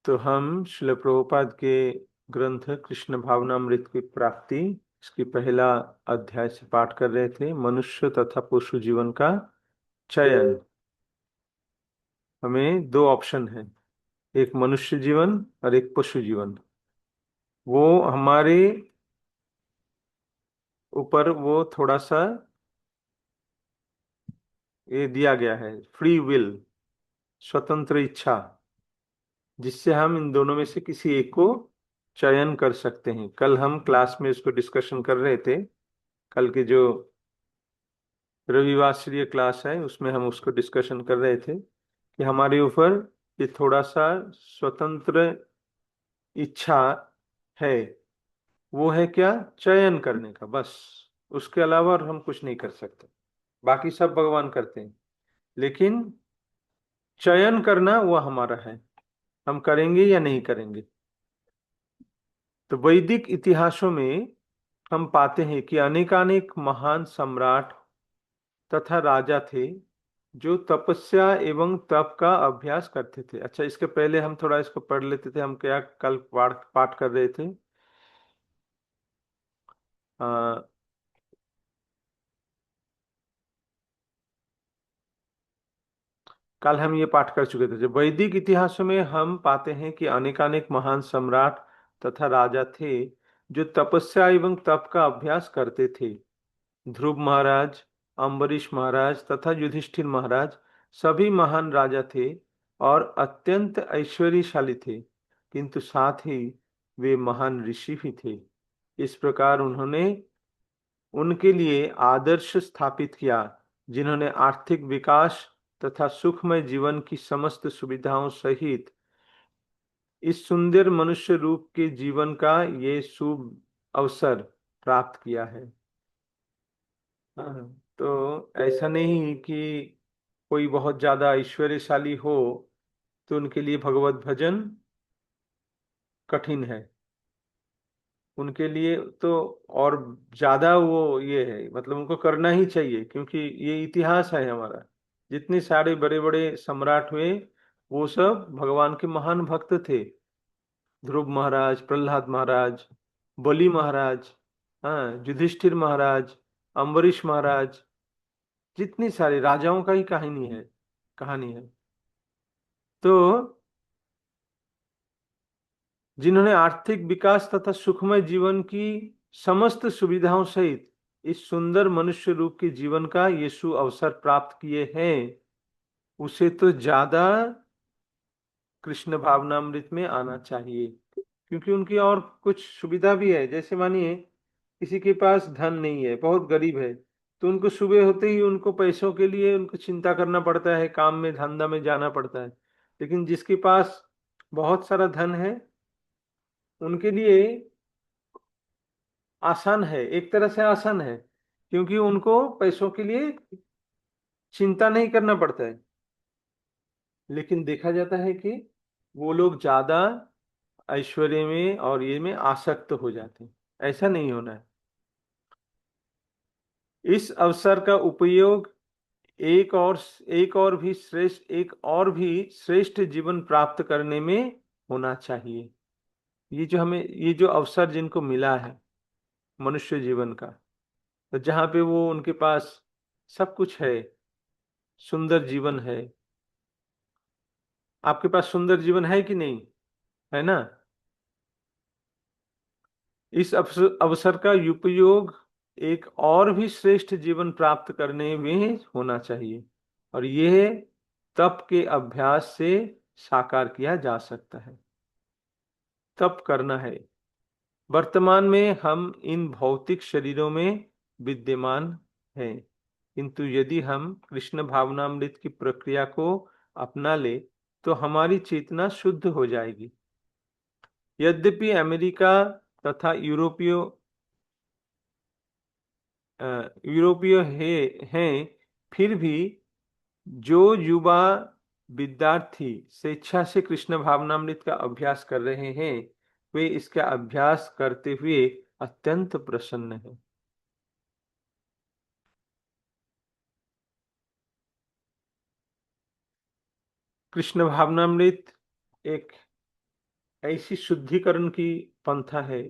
तो हम श्रील प्रभुपाद के ग्रंथ कृष्ण भावनामृत की प्राप्ति इसकी पहला अध्याय से पाठ कर रहे थे। मनुष्य तथा पशु जीवन का चयन। हमें दो ऑप्शन है, एक मनुष्य जीवन और एक पशु जीवन। वो हमारे ऊपर वो थोड़ा सा ये दिया गया है, फ्री विल, स्वतंत्र इच्छा, जिससे हम इन दोनों में से किसी एक को चयन कर सकते हैं। कल हम क्लास में इसको डिस्कशन कर रहे थे। कल के जो रविवासरीय क्लास है उसमें हम उसको डिस्कशन कर रहे थे कि हमारे ऊपर ये थोड़ा सा स्वतंत्र इच्छा है। वो है क्या? चयन करने का, बस। उसके अलावा और हम कुछ नहीं कर सकते। बाकी सब भगवान करते हैं, लेकिन चयन करना वो हमारा है, हम करेंगे या नहीं करेंगे। तो वैदिक इतिहासों में हम पाते हैं कि अनेकानेक महान सम्राट तथा राजा थे जो तपस्या एवं तप का अभ्यास करते थे। अच्छा, इसके पहले हम थोड़ा इसको पढ़ लेते थे। हम क्या कल पाठ पाठ कर रहे थे? आ, कल हम ये पाठ कर चुके थे। जो वैदिक इतिहासों में हम पाते हैं कि अनेकानेक महान सम्राट तथा राजा थे जो तपस्या एवं तप का अभ्यास करते थे। ध्रुव महाराज, अम्बरीश महाराज तथा युधिष्ठिर महाराज सभी महान राजा थे और अत्यंत ऐश्वर्यशाली थे, किंतु साथ ही वे महान ऋषि भी थे। इस प्रकार उन्होंने उनके लिए आदर्श स्थापित किया, जिन्होंने आर्थिक विकास तथा सुखमय जीवन की समस्त सुविधाओं सहित इस सुंदर मनुष्य रूप के जीवन का ये शुभ अवसर प्राप्त किया है। हाँ, तो ऐसा नहीं कि कोई बहुत ज्यादा ऐश्वर्यशाली हो तो उनके लिए भगवत भजन कठिन है। उनके लिए तो और ज्यादा वो ये है, मतलब उनको करना ही चाहिए, क्योंकि ये इतिहास है हमारा। जितने सारे बड़े बड़े सम्राट हुए वो सब भगवान के महान भक्त थे। ध्रुव महाराज, प्रहलाद महाराज, बलि महाराज, हाँ, युधिष्ठिर महाराज, अम्बरीश महाराज, जितनी सारी राजाओं का ही कहानी है। तो जिन्होंने आर्थिक विकास तथा सुखमय जीवन की समस्त सुविधाओं सहित इस सुंदर मनुष्य रूप के जीवन का यीशु अवसर प्राप्त किए हैं, उसे तो ज्यादा कृष्ण भावनामृत में आना चाहिए। क्योंकि उनकी और कुछ सुविधा भी है। जैसे मानिए किसी के पास धन नहीं है, बहुत गरीब है, तो उनको सुबह होते ही उनको पैसों के लिए उनको चिंता करना पड़ता है, काम में धंधा में जाना पड़ता है। लेकिन जिसके पास बहुत सारा धन है उनके लिए आसान है, एक तरह से आसान है, क्योंकि उनको पैसों के लिए चिंता नहीं करना पड़ता है। लेकिन देखा जाता है कि वो लोग ज्यादा ऐश्वर्य में और ये में आसक्त हो जाते हैं। ऐसा नहीं होना है। इस अवसर का उपयोग एक और एक और भी श्रेष्ठ जीवन प्राप्त करने में होना चाहिए। ये जो अवसर जिनको मिला है मनुष्य जीवन का, तो जहाँ पे वो उनके पास सब कुछ है, सुंदर जीवन है। आपके पास सुंदर जीवन है कि नहीं? है ना? इस अवसर का उपयोग एक और भी श्रेष्ठ जीवन प्राप्त करने में होना चाहिए, और यह तप के अभ्यास से साकार किया जा सकता है। तप करना है। वर्तमान में हम इन भौतिक शरीरों में विद्यमान हैं, किंतु यदि हम कृष्ण भावनामृत की प्रक्रिया को अपना ले तो हमारी चेतना शुद्ध हो जाएगी। यद्यपि अमेरिका तथा यूरोपीय हैं, फिर भी जो युवा विद्यार्थी स्वेच्छा से कृष्ण भावनामृत का अभ्यास कर रहे हैं, वे इसका अभ्यास करते हुए अत्यंत प्रसन्न हैं। कृष्ण भावनामृत एक ऐसी शुद्धिकरण की पंथा है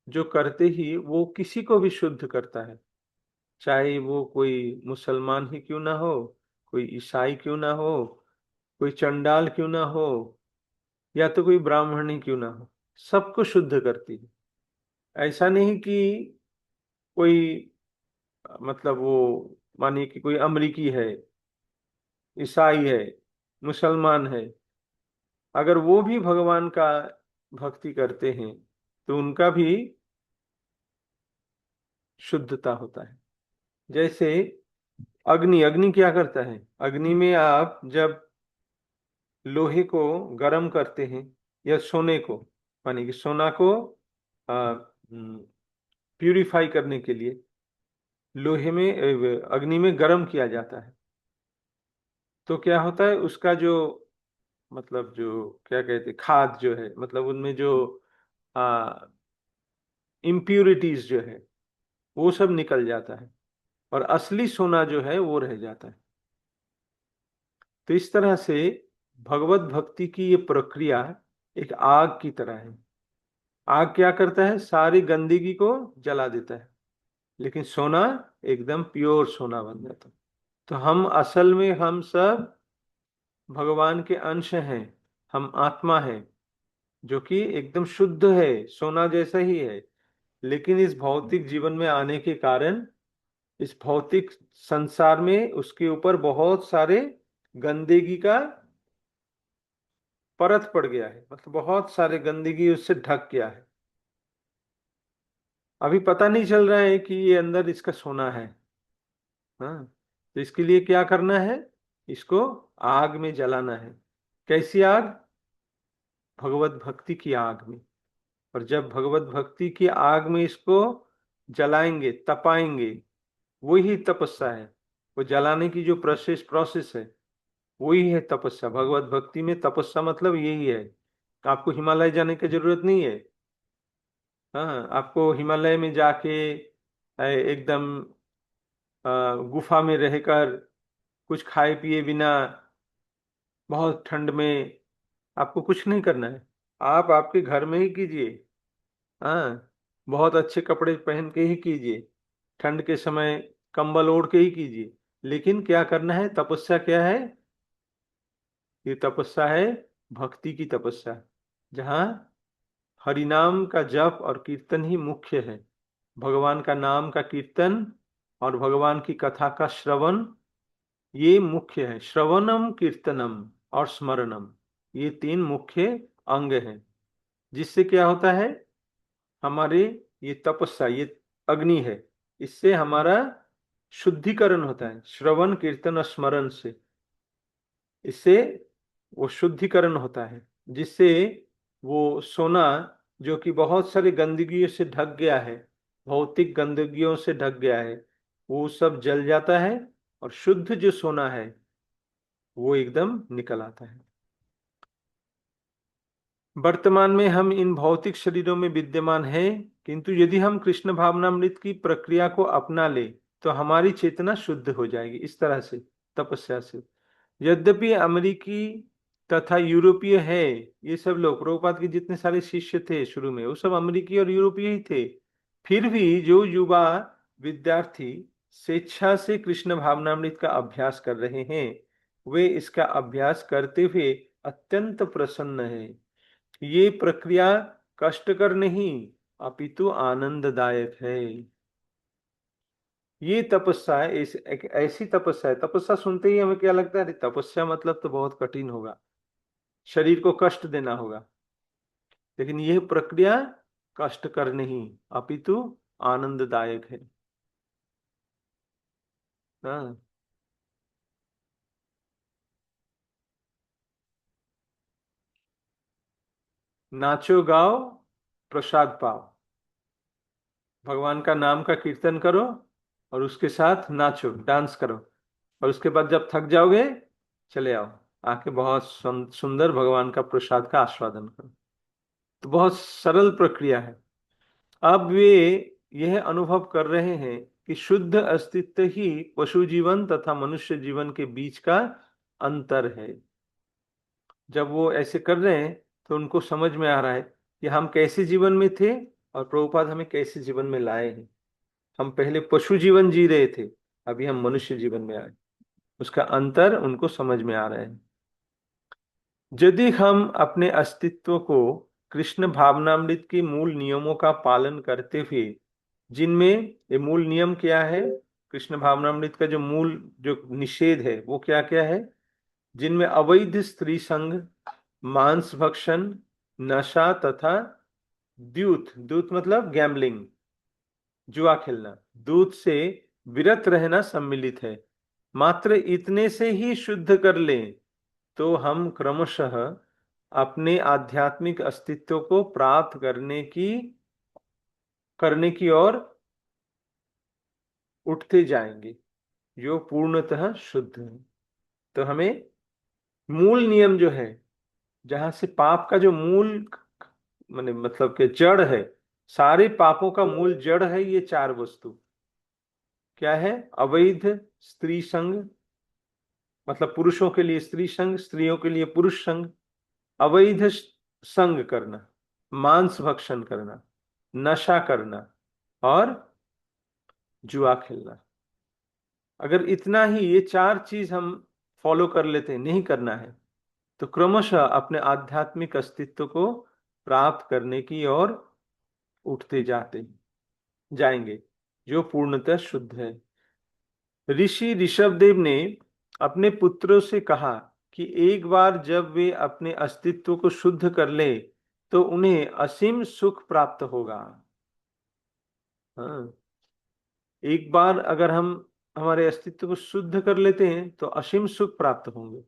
जो करते ही वो किसी को भी शुद्ध करता है, चाहे वो कोई मुसलमान ही क्यों ना हो, कोई ईसाई क्यों ना हो, कोई चंडाल क्यों ना हो, या तो कोई ब्राह्मण ही क्यों ना हो, सबको शुद्ध करती है। ऐसा नहीं कि कोई, मतलब वो, मानिए कि कोई अमरीकी है, ईसाई है, मुसलमान है, अगर वो भी भगवान का भक्ति करते हैं तो उनका भी शुद्धता होता है। जैसे अग्नि, अग्नि क्या करता है? अग्नि में आप जब लोहे को गर्म करते हैं या सोने को, मानिए कि सोना को प्यूरिफाई करने के लिए लोहे में अग्नि में गर्म किया जाता है, तो क्या होता है उसका जो, मतलब जो क्या कहते हैं, खाद जो है, मतलब उनमें जो इम्प्यूरिटीज जो है वो सब निकल जाता है, और असली सोना जो है वो रह जाता है। तो इस तरह से भगवत भक्ति की ये प्रक्रिया एक आग की तरह है। आग क्या करता है? सारी गंदगी को जला देता है, लेकिन सोना एकदम प्योर सोना बन जाता है। तो हम असल में हम सब भगवान के अंश हैं, हम आत्मा है जो कि एकदम शुद्ध है, सोना जैसा ही है। लेकिन इस भौतिक जीवन में आने के कारण इस भौतिक संसार में उसके ऊपर बहुत सारे गंदगी का परत पड़ गया है, मतलब बहुत सारे गंदगी उससे ढक गया है। अभी पता नहीं चल रहा है कि ये अंदर इसका सोना है। हाँ, तो इसके लिए क्या करना है? इसको आग में जलाना है। कैसी आग? भगवत भक्ति की आग में। और जब भगवत भक्ति की आग में इसको जलाएंगे, तपाएंगे, वही तपस्या है। वो जलाने की जो प्रोसेस प्रोसेस है वही है तपस्या। भगवत भक्ति में तपस्या मतलब यही है। आपको हिमालय जाने की जरूरत नहीं है। हाँ, आपको हिमालय में जाके एकदम गुफा में रहकर कुछ खाए पिए बिना बहुत ठंड में आपको कुछ नहीं करना है। आप आपके घर में ही कीजिए। हाँ, बहुत अच्छे कपड़े पहन के ही कीजिए, ठंड के समय कंबल ओढ़ के ही कीजिए। लेकिन क्या करना है? तपस्या क्या है? ये तपस्या है भक्ति की तपस्या, जहाँ हरिनाम का जप और कीर्तन ही मुख्य है। भगवान का नाम का कीर्तन और भगवान की कथा का श्रवण, ये मुख्य है। श्रवणम, कीर्तनम और स्मरणम, ये तीन मुख्य अंग हैं। जिससे क्या होता है? हमारे ये तपस्या, ये अग्नि है, इससे हमारा शुद्धिकरण होता है। श्रवण कीर्तन और स्मरण से इससे वो शुद्धिकरण होता है, जिससे वो सोना जो कि बहुत सारी गंदगियों से ढक गया है, भौतिक गंदगियों से ढक गया है, वो सब जल जाता है और शुद्ध जो सोना है वो एकदम निकल आता है। वर्तमान में हम इन भौतिक शरीरों में विद्यमान हैं, किंतु यदि हम कृष्ण भावनामृत की प्रक्रिया को अपना ले तो हमारी चेतना शुद्ध हो जाएगी, इस तरह से, तपस्या से। यद्यपि अमेरिकी तथा यूरोपीय है, ये सब लोग, प्रभुपाद के जितने सारे शिष्य थे शुरू में वो सब अमेरिकी और यूरोपीय ही थे, फिर भी जो युवा विद्यार्थी स्वेच्छा से कृष्ण भावनामृत का अभ्यास कर रहे हैं, वे इसका अभ्यास करते हुए अत्यंत प्रसन्न है। ये प्रक्रिया कष्टकर नहीं अपितु आनंददायक है। ये तपस्या एक ऐसी तपस्या है, तपस्या सुनते ही हमें क्या लगता है? अरे तपस्या मतलब तो बहुत कठिन होगा, शरीर को कष्ट देना होगा। लेकिन यह प्रक्रिया कष्टकर नहीं अपितु आनंददायक है। हाँ, नाचो गाओ, प्रसाद पाओ। भगवान का नाम का कीर्तन करो और उसके साथ नाचो, डांस करो, और उसके बाद जब थक जाओगे चले आओ, आके बहुत सुंदर भगवान का प्रसाद का आस्वादन करो। तो बहुत सरल प्रक्रिया है। अब वे यह अनुभव कर रहे हैं कि शुद्ध अस्तित्व ही पशु जीवन तथा मनुष्य जीवन के बीच का अंतर है। जब वो ऐसे कर रहे हैं तो उनको समझ में आ रहा है कि हम कैसे जीवन में थे और प्रभुपाद हमें कैसे जीवन में लाए हैं। हम पहले पशु जीवन जी रहे थे, अभी हम मनुष्य जीवन में आए, उसका अंतर उनको समझ में आ रहा है। यदि हम अपने अस्तित्व को कृष्ण भावनामृत के मूल नियमों का पालन करते हुए, जिनमें ये मूल नियम क्या है, कृष्ण भावनामृत का जो मूल जो निषेध है वो क्या क्या है, जिनमें अवैध स्त्री संग, मांस भक्षण, नशा तथा द्यूत, द्यूत मतलब गैम्बलिंग, जुआ खेलना, दूध से विरत रहना सम्मिलित है। मात्र इतने से ही शुद्ध कर लें तो हम क्रमशः अपने आध्यात्मिक अस्तित्व को प्राप्त करने की ओर उठते जाएंगे, जो पूर्णतः शुद्ध है। तो हमें मूल नियम जो है, जहां से पाप का जो मूल माने मतलब कि जड़ है, सारे पापों का मूल जड़ है ये चार वस्तु। क्या है? अवैध स्त्री संग, मतलब पुरुषों के लिए स्त्री संग, स्त्रियों के लिए पुरुष संग, अवैध संग करना, मांस भक्षण करना, नशा करना और जुआ खेलना। अगर इतना ही ये चार चीज हम फॉलो कर लेते हैं, नहीं करना है, तो क्रमशः अपने आध्यात्मिक अस्तित्व को प्राप्त करने की ओर उठते जाते जाएंगे, जो पूर्णतः शुद्ध है। ऋषि ऋषभदेव ने अपने पुत्रों से कहा कि एक बार जब वे अपने अस्तित्व को शुद्ध कर ले तो उन्हें असीम सुख प्राप्त होगा। हाँ, एक बार अगर हम हमारे अस्तित्व को शुद्ध कर लेते हैं तो असीम सुख प्राप्त होंगे।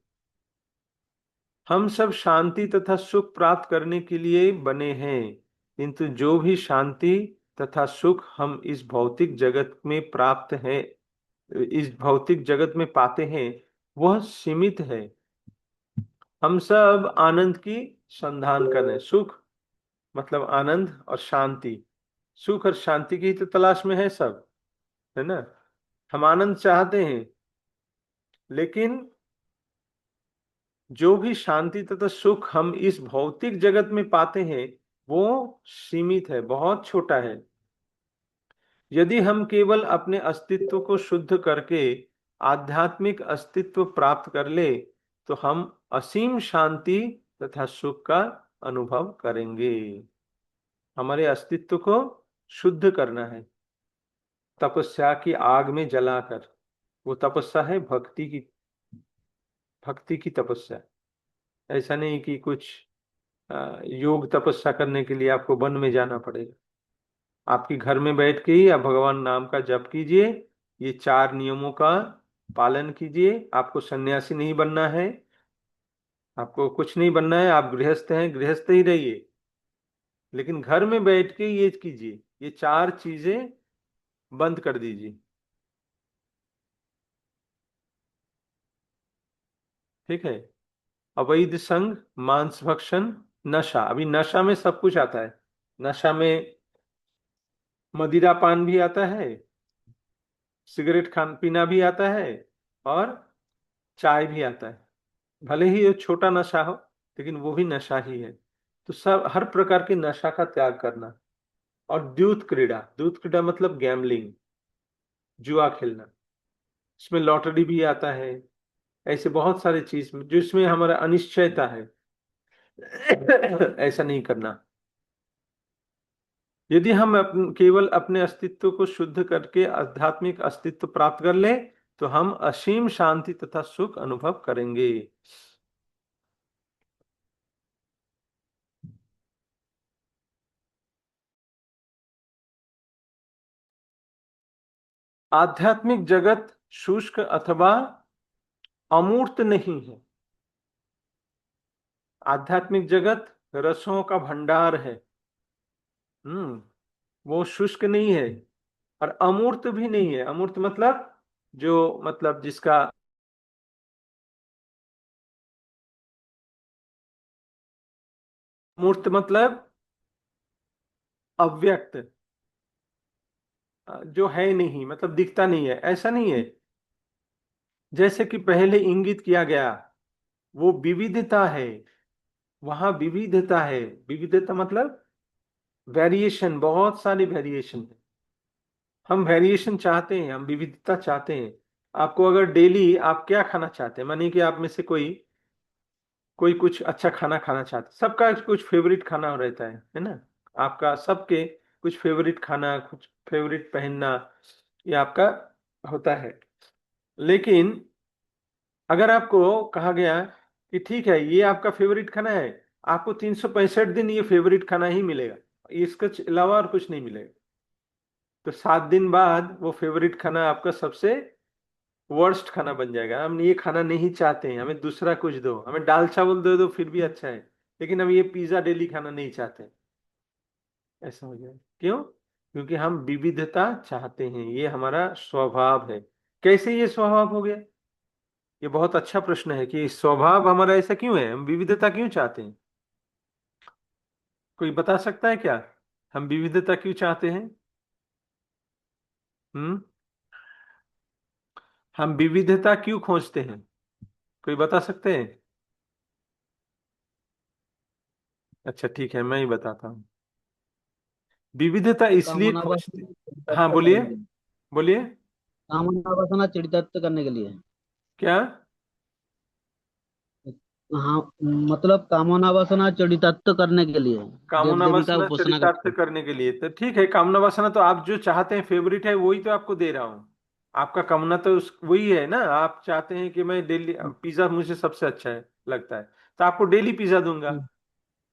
हम सब शांति तथा सुख प्राप्त करने के लिए बने हैं, किंतु जो भी शांति तथा सुख हम इस भौतिक जगत में प्राप्त है, इस भौतिक जगत में पाते हैं, वह सीमित है। हम सब आनंद की संधान कर रहे हैं। सुख मतलब आनंद और शांति, सुख और शांति की तो तलाश में है सब, है ना। हम आनंद चाहते हैं, लेकिन जो भी शांति तथा सुख हम इस भौतिक जगत में पाते हैं वो सीमित है, बहुत छोटा है। यदि हम केवल अपने अस्तित्व को शुद्ध करके आध्यात्मिक अस्तित्व प्राप्त कर ले तो हम असीम शांति तथा सुख का अनुभव करेंगे। हमारे अस्तित्व को शुद्ध करना है तपस्या की आग में जलाकर। वो तपस्या है भक्ति की, भक्ति की तपस्या। ऐसा नहीं कि कुछ योग तपस्या करने के लिए आपको वन में जाना पड़ेगा। आपकी घर में बैठ के ही आप भगवान नाम का जप कीजिए, ये चार नियमों का पालन कीजिए। आपको सन्यासी नहीं बनना है, आपको कुछ नहीं बनना है, आप गृहस्थ हैं, गृहस्थ ही रहिए, लेकिन घर में बैठ के ये कीजिए, ये चार चीजें बंद कर दीजिए। ठीक है? अवैध संग, मांस भक्षण, नशा। अभी नशा में सब कुछ आता है। नशा में मदिरा पान भी आता है, सिगरेट खान पीना भी आता है और चाय भी आता है। भले ही ये छोटा नशा हो, लेकिन वो भी नशा ही है। तो सब हर प्रकार के नशा का त्याग करना। और द्यूत क्रीड़ा, द्यूत क्रीड़ा मतलब गैम्बलिंग, जुआ खेलना, इसमें लॉटरी भी आता है। ऐसे बहुत सारी चीज जिसमें हमारा अनिश्चयता है, ऐसा नहीं करना। यदि हम केवल अपने अस्तित्व को शुद्ध करके आध्यात्मिक अस्तित्व प्राप्त कर ले तो हम असीम शांति तथा सुख अनुभव करेंगे। आध्यात्मिक जगत शुष्क अथवा अमूर्त नहीं है। आध्यात्मिक जगत रसों का भंडार है। वो शुष्क नहीं है और अमूर्त भी नहीं है। अमूर्त मतलब जो मतलब जिसका मूर्त मतलब अव्यक्त, जो है नहीं, मतलब दिखता नहीं है, ऐसा नहीं है। जैसे कि पहले इंगित किया गया, वो विविधता है, वहां विविधता है। विविधता मतलब वेरिएशन, बहुत सारी वेरिएशन है। हम वेरिएशन चाहते हैं, हम विविधता चाहते हैं। आपको अगर डेली आप क्या खाना चाहते हैं, मानिए कि आप में से कोई कोई कुछ अच्छा खाना खाना चाहते हैं, सबका कुछ फेवरेट खाना रहता है ना। आपका सबके कुछ फेवरेट खाना, कुछ फेवरेट पहनना, ये आपका होता है। लेकिन अगर आपको कहा गया कि ठीक है ये आपका फेवरेट खाना है, आपको 365 दिन ये फेवरेट खाना ही मिलेगा, इसके अलावा और कुछ नहीं मिलेगा, तो 7 दिन बाद वो फेवरेट खाना आपका सबसे वर्स्ट खाना बन जाएगा। हम ये खाना नहीं चाहते हैं, हमें दूसरा कुछ दो, हमें दाल चावल दे दो फिर भी अच्छा है, लेकिन हम ये पिज्जा डेली खाना नहीं चाहते। ऐसा हो जाए क्यों? क्योंकि हम विविधता चाहते हैं, ये हमारा स्वभाव है। कैसे ये स्वभाव हो गया? ये बहुत अच्छा प्रश्न है कि स्वभाव हमारा ऐसा क्यों है, हम विविधता क्यों चाहते हैं? कोई बता सकता है क्या, हम विविधता क्यों चाहते हैं? हम्म। हम विविधता क्यों खोजते हैं? कोई बता सकते हैं? अच्छा ठीक है, मैं ही बताता हूँ। विविधता इसलिए कामना खोजते। वासना हाँ चरितार्थ बोलिए। करने के लिए। बोलिए। कामना वासना चरितार्थ करने के लिए। क्या? हाँ, मतलब कामना वासना चरितार्थ करने के लिए। देव कामना देवी का वासना उपासना चरितार्थ करते हैं। करने के लिए तो ठीक है, कामना वासना तो आप जो चाहते हैं फेवरेट है वही तो आपको दे रहा हूँ। आपका कामना तो वही है ना, आप चाहते हैं कि मैं डेली पिज्जा, मुझे सबसे अच्छा है लगता है, तो आपको डेली पिज्जा दूंगा। हम्म,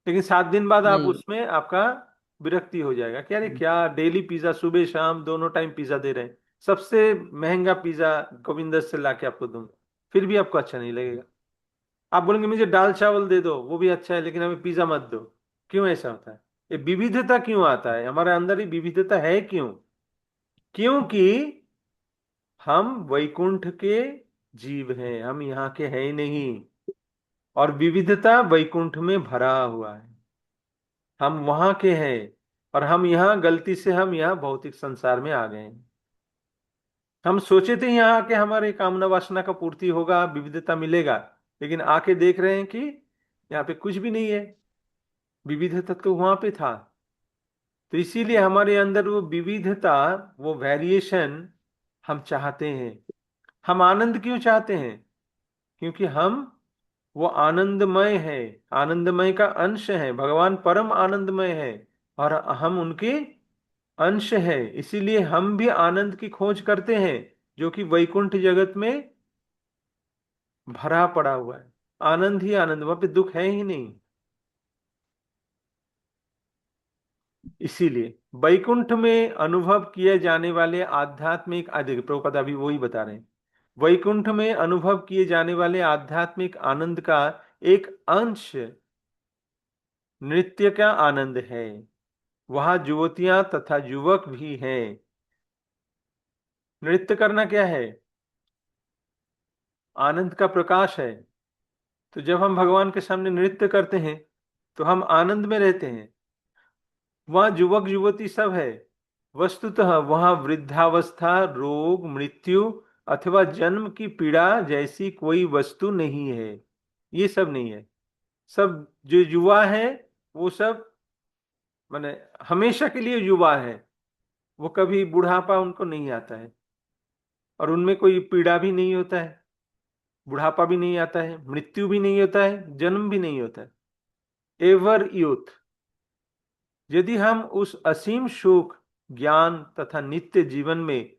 लेकिन 7 दिन बाद आप नहीं। उसमें आपका विरक्ति हो जाएगा कि अरे क्या डेली पिज्जा, सुबह शाम दोनों टाइम पिज्जा दे रहे हैं, सबसे महंगा पिज्जा गोविंदर से लाके आपको दूंगा, फिर भी आपको अच्छा नहीं लगेगा। आप बोलेंगे मुझे दाल चावल दे दो वो भी अच्छा है, लेकिन हमें पिज्जा मत दो। क्यों ऐसा होता है? ये विविधता क्यों आता है हमारे अंदर, ही विविधता है क्यों? क्योंकि हम वैकुंठ के जीव हैं, हम यहाँ के हैं ही नहीं, और विविधता वैकुंठ में भरा हुआ है, हम वहां के हैं। और हम यहाँ गलती से हम यहाँ भौतिक संसार में आ गए हैं। हम सोचे थे यहाँ आके हमारे कामना वासना का पूर्ति होगा, विविधता मिलेगा, लेकिन आके देख रहे हैं कि यहाँ पे कुछ भी नहीं है, विविधता तो वहां पे था। तो इसीलिए हमारे अंदर वो विविधता, वो वेरिएशन हम चाहते हैं। हम आनंद क्यों चाहते हैं? क्योंकि हम वो आनंदमय है, आनंदमय का अंश है, भगवान परम आनंदमय है, और हम उनके अंश है। इसीलिए हम भी आनंद की खोज करते हैं, जो कि वैकुंठ जगत में भरा पड़ा हुआ है। आनंद ही आनंद, वहां पे दुख है ही नहीं। इसीलिए वैकुंठ में अनुभव किए जाने वाले आध्यात्मिक आदि, प्रभुपद अभी वही बता रहे हैं, वैकुंठ में अनुभव किए जाने वाले आध्यात्मिक आनंद का एक अंश नृत्य का आनंद है। वहां युवतियां तथा युवक भी हैं। नृत्य करना क्या है? आनंद का प्रकाश है। तो जब हम भगवान के सामने नृत्य करते हैं तो हम आनंद में रहते हैं। वहां युवक युवती सब है। वस्तुतः वहां वृद्धावस्था, रोग, मृत्यु अथवा जन्म की पीड़ा जैसी कोई वस्तु नहीं है। ये सब नहीं है। सब जो युवा है वो सब माने हमेशा के लिए युवा है, वो कभी बुढ़ापा उनको नहीं आता है, और उनमें कोई पीड़ा भी नहीं होता है, बुढ़ापा भी नहीं आता है, मृत्यु भी नहीं होता है, जन्म भी नहीं होता है। Ever youth. यदि हम उस असीम सुख, ज्ञान तथा नित्य जीवन में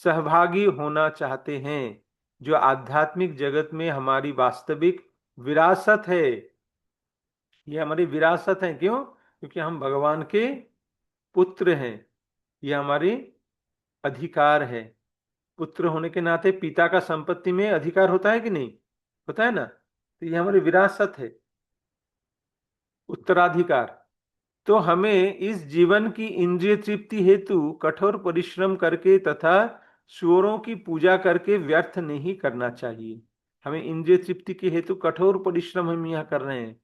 सहभागी होना चाहते हैं, जो आध्यात्मिक जगत में हमारी वास्तविक विरासत है। ये हमारी विरासत है, क्यों? क्योंकि हम भगवान के पुत्र हैं। ये हमारी अधिकार है। पुत्र होने के नाते पिता का संपत्ति में अधिकार होता है कि नहीं? होता है ना। तो ये हमारी विरासत है, उत्तराधिकार। तो हमें इस जीवन की इंद्रिय तृप्ति हेतु कठोर परिश्रम करके तथा सूअरों की पूजा करके व्यर्थ नहीं करना चाहिए। हमें इंद्रिय तृप्ति के हेतु कठोर परिश्रम हम यहाँ कर रहे हैं,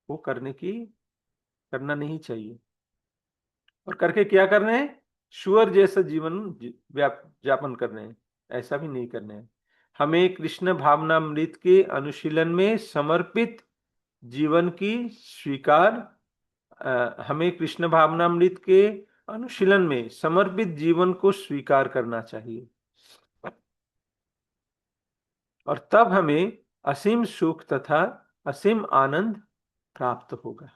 वो करना नहीं चाहिए। और करके क्या कर रहे हैं? सूअर जैसा जीवन व्यापन कर रहे हैं। ऐसा भी नहीं करना है। हमें कृष्ण भावनामृत के अनुशीलन में समर्पित जीवन की स्वीकार, हमें कृष्ण भावनामृत के अनुशीलन में समर्पित जीवन को स्वीकार करना चाहिए, और तब हमें असीम सुख तथा असीम आनंद प्राप्त होगा।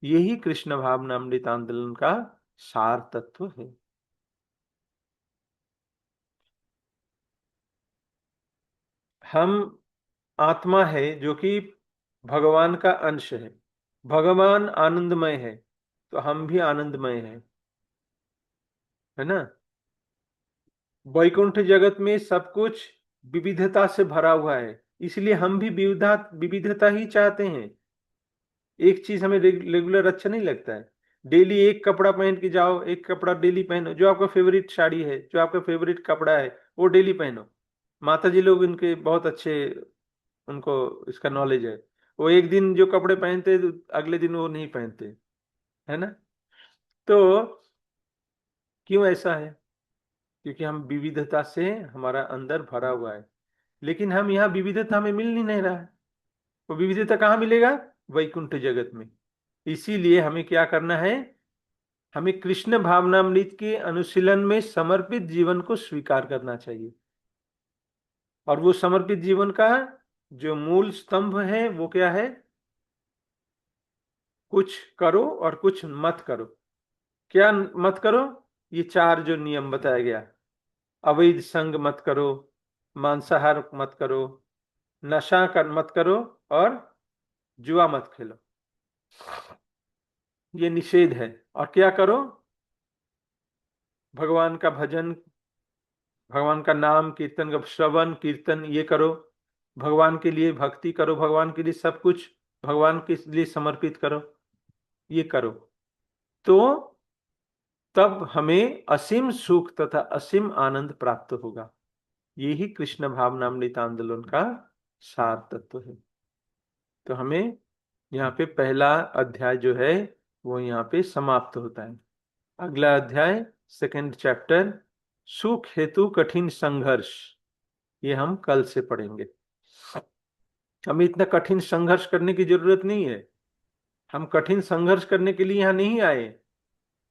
यही कृष्ण भावनामृत आंदोलन का सार तत्व है। हम आत्मा है जो कि भगवान का अंश है। भगवान आनंदमय है, तो हम भी आनंदमय हैं, है ना। वैकुंठ जगत में सब कुछ विविधता से भरा हुआ है, इसलिए हम भी विविधता विविधता ही चाहते हैं। एक चीज हमें रेगुलर अच्छा नहीं लगता है। डेली एक कपड़ा पहन के जाओ, एक कपड़ा डेली पहनो, जो आपका फेवरेट साड़ी है, जो आपका फेवरेट कपड़ा है, वो डेली पहनो। माता जी लोग इनके बहुत अच्छे, उनको इसका नॉलेज है। वो एक दिन जो कपड़े पहनते, अगले दिन वो नहीं पहनते, है ना। तो क्यों ऐसा है? क्योंकि हम विविधता से, हमारा अंदर भरा हुआ है। लेकिन हम यहाँ विविधता हमें मिल ही नहीं रहा है। वो विविधता कहाँ मिलेगा? वैकुंठ जगत में। इसीलिए हमें क्या करना है? हमें कृष्ण भावनामृत के अनुशीलन में समर्पित जीवन को स्वीकार करना चाहिए। और वो समर्पित जीवन का जो मूल स्तंभ है वो क्या है? कुछ करो और कुछ मत करो। क्या मत करो? ये चार जो नियम बताया गया। अवैध संग मत करो, मांसाहार मत करो, नशा कर मत करो, और जुआ मत खेलो। ये निषेध है। और क्या करो? भगवान का भजन, भगवान का नाम कीर्तन का श्रवण कीर्तन ये करो। भगवान के लिए भक्ति करो, भगवान के लिए सब कुछ भगवान के लिए समर्पित करो। ये करो तो तब हमें असीम सुख तथा असीम आनंद प्राप्त होगा। यही कृष्ण भावनामृत आंदोलन का सार तत्व है। तो हमें यहाँ पे पहला अध्याय जो है वो यहाँ पे समाप्त होता है। अगला अध्याय, सेकंड चैप्टर, सुख हेतु कठिन संघर्ष, ये हम कल से पढ़ेंगे। हमें इतना कठिन संघर्ष करने की जरूरत नहीं है। हम कठिन संघर्ष करने के लिए यहाँ नहीं आए।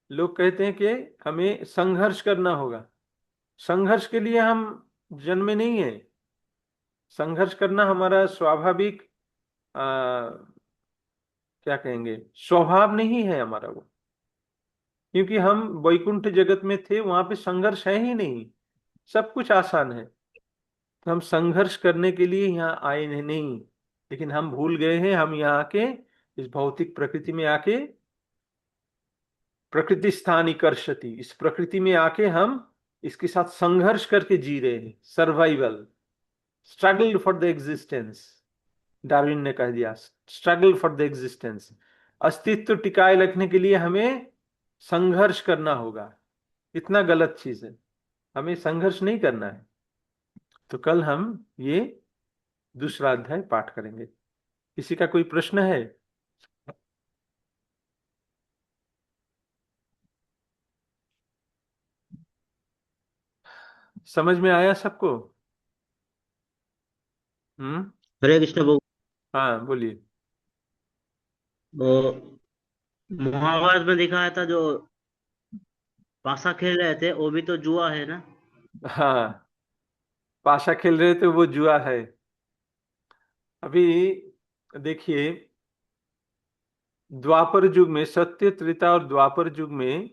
लोग कहते हैं कि हमें संघर्ष करना होगा। संघर्ष के लिए हम जन्मे नहीं है। संघर्ष करना हमारा स्वाभाविक, क्या कहेंगे, स्वभाव नहीं है हमारा वो। क्योंकि हम वैकुंठ जगत में थे, वहां पे संघर्ष है ही नहीं, सब कुछ आसान है। तो हम संघर्ष करने के लिए यहाँ आए नहीं। लेकिन हम भूल गए हैं, हम यहाँ आके इस भौतिक प्रकृति में आके, प्रकृति स्थानी कर्षति, इस प्रकृति में आके हम इसके साथ संघर्ष करके जी रहे हैं। Survival, struggle for the existence. Darwin ने कह दिया, स्ट्रगल फॉर द एग्जिस्टेंस। अस्तित्व टिकाए रखने के लिए हमें संघर्ष करना होगा। इतना गलत चीज है, हमें संघर्ष नहीं करना है। तो कल हम ये दूसरा अध्याय पाठ करेंगे। किसी का कोई प्रश्न है? समझ में आया सबको? हम्म। हरे कृष्ण प्रभु। हाँ बोलिए। वो महाभारत में दिखाया था जो पासा खेल रहे थे, वो भी तो जुआ है ना। हाँ, पाशा खेल रहे थे वो जुआ है। अभी देखिए, द्वापर युग में, सत्य त्रेता और द्वापर युग में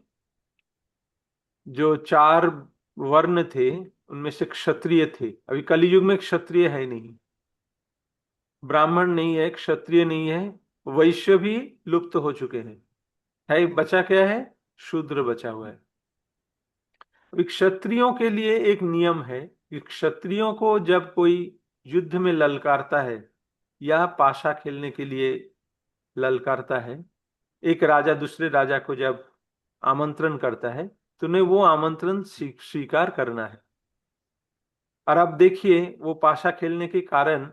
जो चार वर्ण थे उनमें से क्षत्रिय थे। अभी कलयुग में क्षत्रिय है नहीं, ब्राह्मण नहीं है, क्षत्रिय नहीं है, वैश्य भी लुप्त हो चुके हैं। है बचा क्या है? शूद्र बचा हुआ है। अभी क्षत्रियों के लिए एक नियम है कि क्षत्रियों को जब कोई युद्ध में ललकारता है या पाशा खेलने के लिए ललकारता है, एक राजा दूसरे राजा को जब आमंत्रण करता है, तो उन्हें वो आमंत्रण स्वीकार करना है। और अब देखिए, वो पाशा खेलने के कारण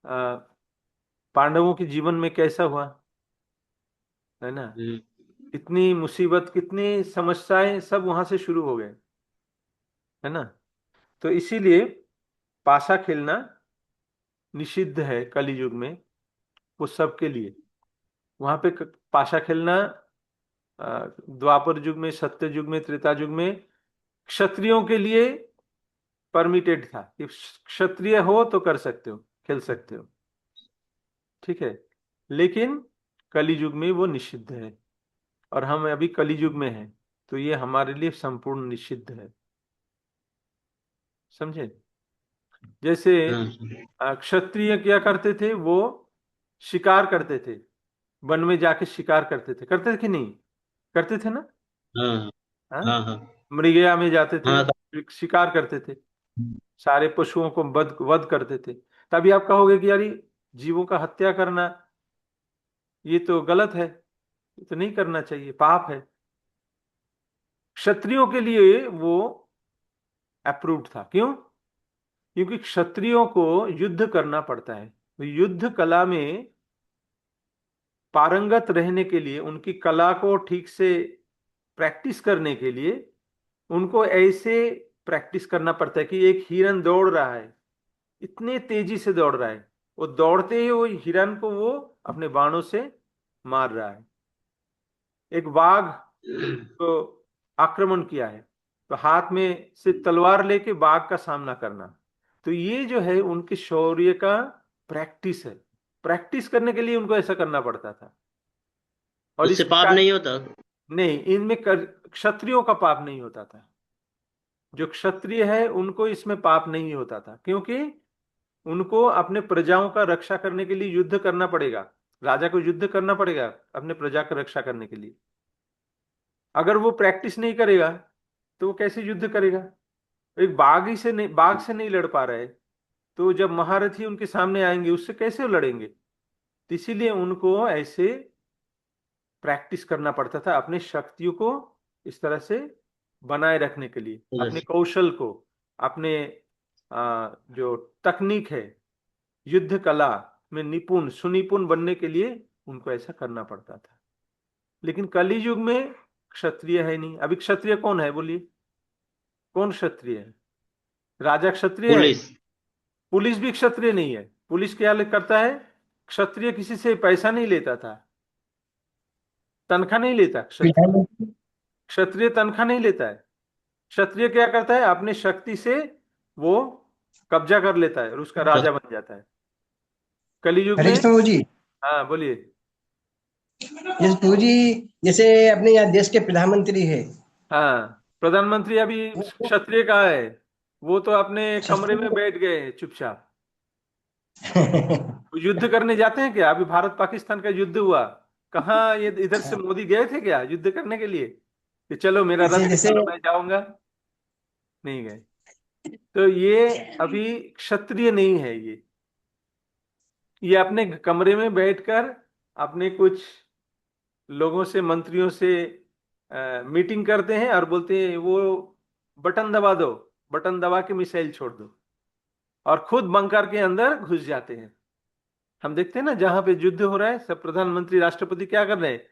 अ, पांडवों के जीवन में कैसा हुआ, है ना। हम्म। इतनी मुसीबत, कितनी समस्याएं सब वहां से शुरू हो गए, है ना। तो इसीलिए पाशा खेलना निषिद्ध है कलयुग में। वो सबके लिए। वहां पे पाशा खेलना द्वापर युग में, सत्य युग में, त्रेता युग में क्षत्रियों के लिए परमिटेड था कि क्षत्रिय हो तो कर सकते हो, खेल सकते हो, ठीक है। लेकिन कली युग में वो निषिद्ध है, और हम अभी कली युग में हैं, तो ये हमारे लिए संपूर्ण निषिद्ध है। समझे? जैसे हाँ। क्षत्रिय क्या करते थे, वो शिकार करते थे, वन में जाके शिकार करते थे कि नहीं? करते थे ना? हाँ। हाँ, हाँ। हाँ। मृगया में जाते थे, हाँ। शिकार करते थे, सारे पशुओं को वध वध करते थे। तभी आप कहोगे कि यार ये जीवों का हत्या करना ये तो गलत है, ये तो नहीं करना चाहिए, पाप है। क्षत्रियों के लिए वो अप्रूव्ड था। क्यों? क्योंकि क्षत्रियों को युद्ध करना पड़ता है, तो युद्ध कला में पारंगत रहने के लिए, उनकी कला को ठीक से प्रैक्टिस करने के लिए उनको ऐसे प्रैक्टिस करना पड़ता है कि एक हिरन दौड़ रहा है, इतने तेजी से दौड़ रहा है, वो दौड़ते ही वो हिरन को वो अपने बाणों से मार रहा है। एक बाघ को आक्रमण किया है, तो हाथ में से तलवार लेके बाघ का सामना करना, तो ये जो है उनके शौर्य का प्रैक्टिस है। प्रैक्टिस करने के लिए उनको ऐसा करना पड़ता था। और उससे इसके पाप नहीं होता? नहीं, इनमें क्षत्रियों का पाप नहीं होता था। जो क्षत्रिय है उनको इसमें पाप नहीं होता था, क्योंकि उनको अपने प्रजाओं का रक्षा करने के लिए युद्ध करना पड़ेगा। राजा को युद्ध करना पड़ेगा अपने प्रजा का रक्षा करने के लिए। अगर वो प्रैक्टिस नहीं करेगा तो वो कैसे युद्ध करेगा? एक बाघ से नहीं लड़ पा रहे, तो जब महारथी उनके सामने आएंगे उससे कैसे वो लड़ेंगे? तो इसीलिए उनको ऐसे प्रैक्टिस करना पड़ता था अपनी शक्तियों को इस तरह से बनाए रखने के लिए, अपने कौशल को, अपने जो तकनीक है, युद्ध कला में निपुण सुनिपुण बनने के लिए उनको ऐसा करना पड़ता था। लेकिन कली युग में क्षत्रिय है नहीं। अभी क्षत्रिय कौन है बोलिए? कौन क्षत्रिय है? राजा क्षत्रिय है? पुलिस। पुलिस भी क्षत्रिय नहीं है। पुलिस क्या करता है? क्षत्रिय किसी से पैसा नहीं लेता था, तनख्वाह नहीं लेता क्षत्रिय। प्रधानमंत्री। क्षत्रिय तनख्वाह नहीं लेता है। क्षत्रिय क्या करता है? अपनी शक्ति से वो कब्जा कर लेता है और उसका राजा बन जाता है। कलयुग हरे में। कृष्ण प्रभु जी। हाँ बोलिए। जैसे प्रभु जी, जैसे अपने यहाँ देश के प्रधानमंत्री है। हाँ, प्रधानमंत्री अभी वो क्षत्रिय का है। वो तो अपने कमरे शस्त्र में बैठ गए हैं चुपचाप। वो युद्ध करने जाते हैं क्या? अभी भारत पाकिस्तान का युद्ध हुआ, कहाँ ये इधर से मोदी गए थे क्या युद्ध करने के लिए कि चलो मेरा जैसे रथ जैसे निकालो मैं जाऊंगा? नहीं गए। तो ये अभी क्षत्रिय नहीं है। ये अपने कमरे में बैठकर अपने कुछ लोगों से, मंत्रियों से मीटिंग करते हैं और बोलते हैं वो बटन दबा दो, बटन दबा के मिसाइल छोड़ दो, और खुद बंकर के अंदर घुस जाते हैं। हम देखते हैं ना, जहां पे युद्ध हो रहा है सब प्रधानमंत्री राष्ट्रपति क्या कर रहे हैं?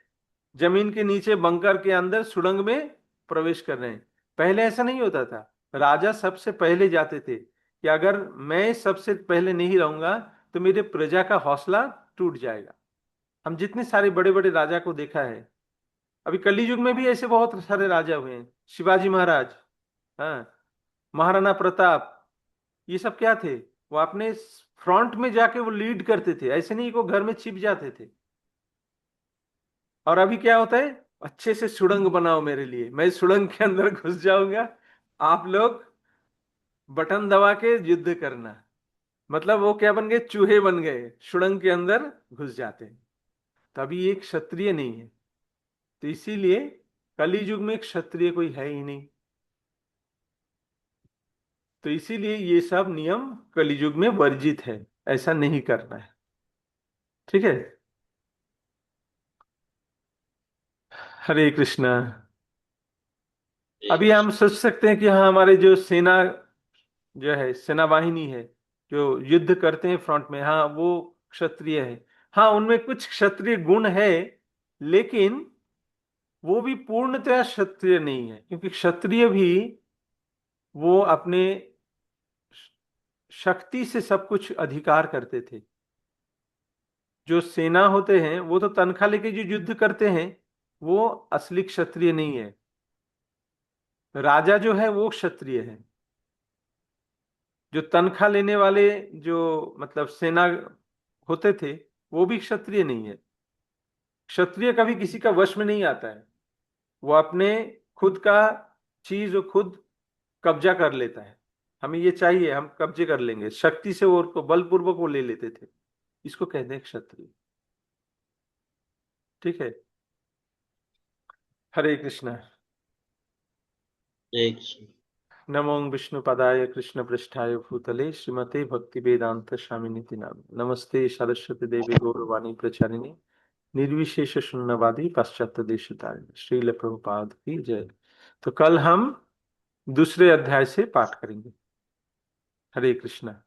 जमीन के नीचे बंकर के अंदर सुड़ंग में प्रवेश कर रहे हैं। पहले ऐसा नहीं होता था। राजा सबसे पहले जाते थे कि अगर मैं सबसे पहले नहीं रहूंगा तो मेरे प्रजा का हौसला टूट जाएगा। हम जितने सारे बड़े बड़े राजा को देखा है, अभी कली युग में भी ऐसे बहुत सारे राजा हुए हैं। शिवाजी महाराज, हाँ, महाराणा प्रताप, ये सब क्या थे? वो अपने फ्रंट में जाके वो लीड करते थे, ऐसे नहीं को घर में छिप जाते थे। और अभी क्या होता है? अच्छे से सुड़ंग बनाओ मेरे लिए, मैं सुड़ंग के अंदर घुस जाऊंगा, आप लोग बटन दबा के युद्ध करना। मतलब वो क्या बन गए? चूहे बन गए, सुड़ंग के अंदर घुस जाते हैं। तभी ये क्षत्रिय नहीं है। तो इसीलिए कली युग में क्षत्रिय कोई है ही नहीं। तो इसीलिए ये सब नियम कलियुग में वर्जित है, ऐसा नहीं करना है। ठीक है। हरे कृष्णा। अभी हम सोच सकते हैं कि हाँ, हमारे जो सेना जो है, सेना वाहिनी है, जो युद्ध करते हैं फ्रंट में, हाँ वो क्षत्रिय है। हाँ, उनमें कुछ क्षत्रिय गुण है, लेकिन वो भी पूर्णतः क्षत्रिय नहीं है, क्योंकि क्षत्रिय भी वो अपने शक्ति से सब कुछ अधिकार करते थे। जो सेना होते हैं वो तो तनख्वाह लेके जो युद्ध करते हैं वो असली क्षत्रिय नहीं है। राजा जो है वो क्षत्रिय है। जो तनख्वाह लेने वाले जो मतलब सेना होते थे वो भी क्षत्रिय नहीं है। क्षत्रिय कभी किसी का वश में नहीं आता है। वो अपने खुद का चीज वो खुद कब्जा कर लेता है। हमें ये चाहिए, हम कब्जे कर लेंगे, शक्ति से वो उसको बलपूर्वक वो ले लेते थे। इसको कहते हैं क्षत्रिय। ठीक है। हरे कृष्णा। एक नमो विष्णुपदाय कृष्ण पृष्ठाय भूतले श्रीमते भक्ति वेदांत स्वामिनिति नामिने नमस्ते सरस्वती देवी गौरवाणी प्रचारिणे निर्विशेष शून्यवादी पाश्चात्य देशतारिणे श्रील प्रभुपाद की जय। तो कल हम दूसरे अध्याय से पाठ करेंगे। हरे कृष्णा।